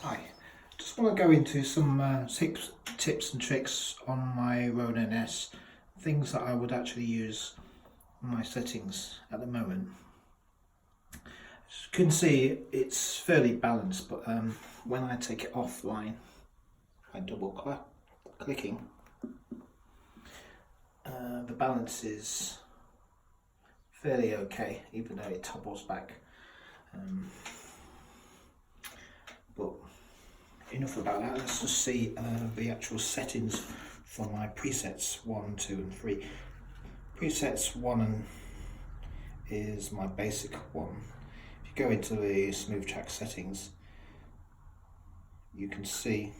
Hi, just want to go into some tips and tricks on my Ronin S, things that I would actually use on my settings at the moment. As you can see, it's fairly balanced, but when I take it offline by double clicking, the balance is fairly okay, even though it topples back. But enough about that. Let's just see the actual settings for my presets 1, 2 and 3. Presets 1 is my basic one. If you go into the smooth track settings, you can see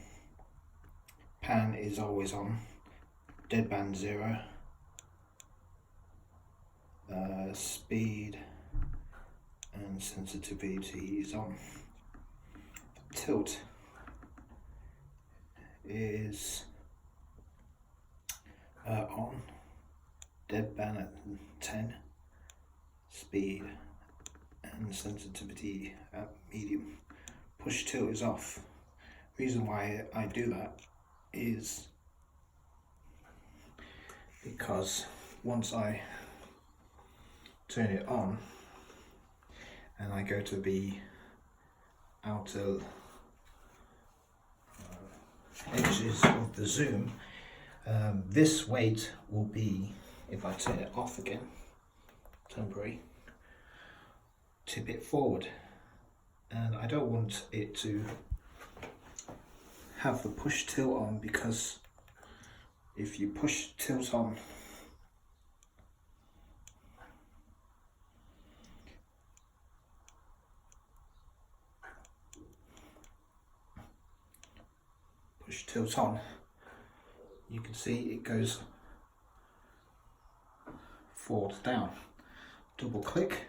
pan is always on, deadband 0, speed and sensitivity is on. Tilt is on, deadband at 10, speed and sensitivity at medium. Push tilt is off. Reason why I do that is because once I turn it on and I go to the outer edges of the zoom, this weight will be, if I turn it off again, temporary, tip it forward, and I don't want it to have the push tilt on, because if you push tilt on, you can see it goes forward down. Double click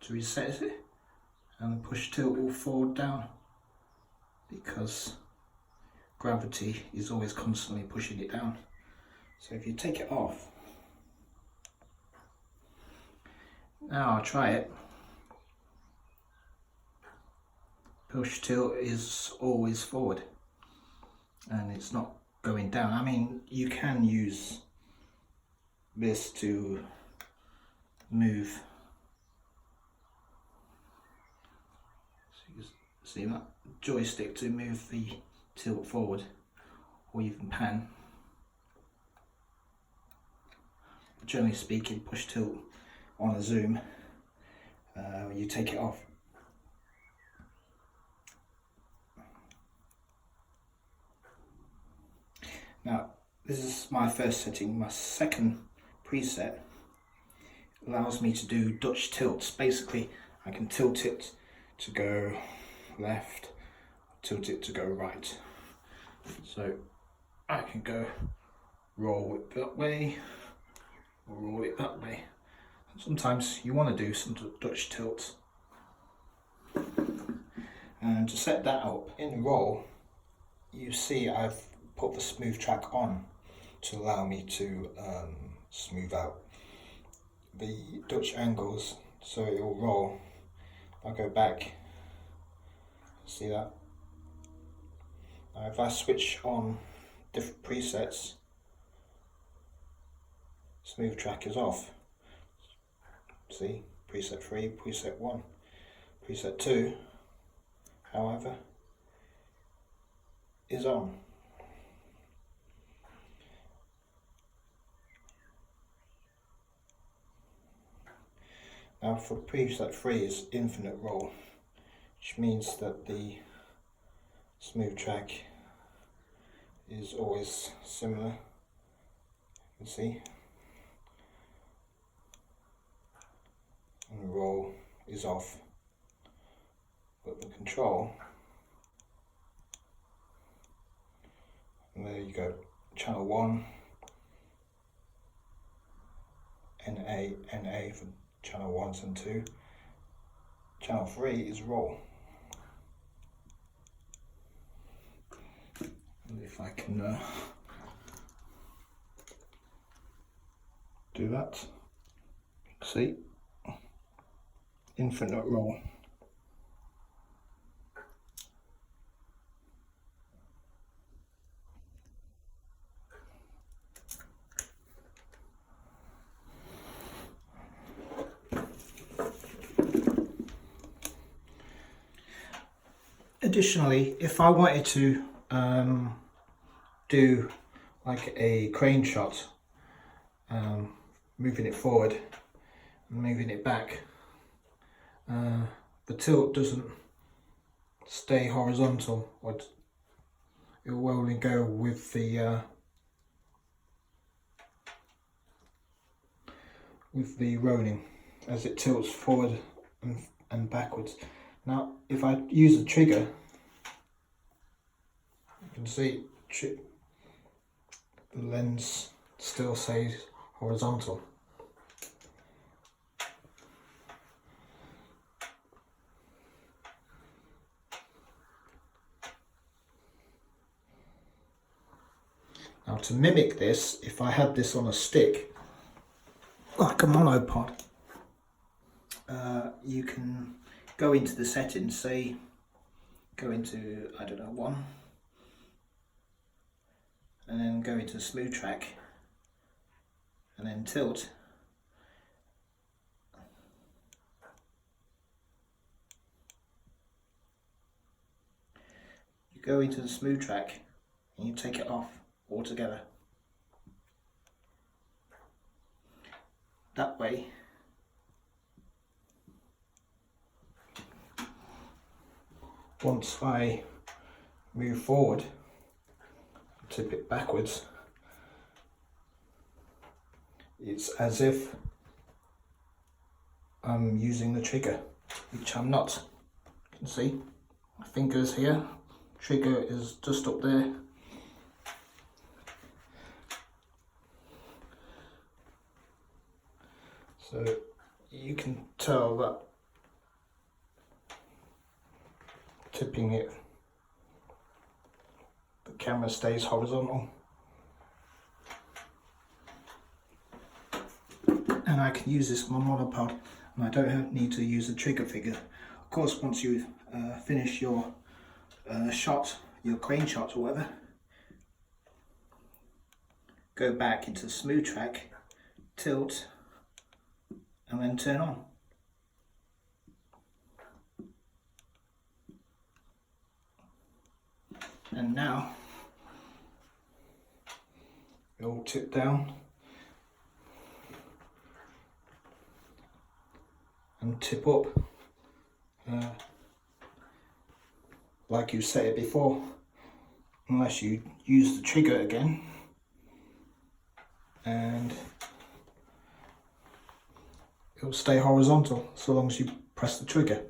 to reset it and the push tilt will forward down, because gravity is always constantly pushing it down. So if you take it off, now I'll try it. Push tilt is always forward and it's not going down. I mean, you can use this to move. So you see that joystick to move the tilt forward, or even pan. Generally speaking, push tilt on a zoom, you take it off. Now, this is my first setting. My second preset allows me to do Dutch tilts. Basically, I can tilt it to go left, tilt it to go right. So I can go roll it that way, or roll it that way. Sometimes you want to do some Dutch tilts. And to set that up in roll, you see I've put the smooth track on to allow me to smooth out the Dutch angles, so it will roll. I'll go back, see that? Now if I switch on different presets, smooth track is off. See, preset 3, preset 1, preset 2, however, is on. Now for preset 3 is infinite roll, which means that the smooth track is always similar. You can see, and the roll is off, but the control, and there you go, channel 1, NA for channel 1s and 2, channel 3 is roll. And if I can do that, see, infinite roll. Additionally, if I wanted to do like a crane shot, moving it forward and moving it back, the tilt doesn't stay horizontal, or it will only go with the Ronin as it tilts forward and backwards. Now if I use the trigger, you can see the lens still stays horizontal. Now to mimic this, if I had this on a stick, like a monopod, you can go into the settings, say go into, I don't know, 1, and then go into smooth track, and then tilt. You go into the smooth track and you take it off altogether. That way once I move forward, tip it backwards, it's as if I'm using the trigger, which I'm not. You can see my fingers here, trigger is just up there. So you can tell that tipping it, the camera stays horizontal, and I can use this on my monopod, and I don't need to use the trigger finger. Of course, once you finish your shot, your crane shot or whatever, go back into the smooth track, tilt, and then turn on. And now it'll tip down and tip up like you set it before, unless you use the trigger again, and it'll stay horizontal so long as you press the trigger.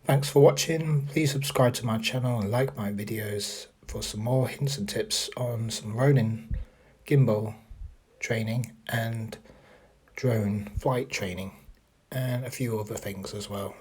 Thanks for watching. Please subscribe to my channel and like my videos for some more hints and tips on some Ronin gimbal training and drone flight training, and a few other things as well.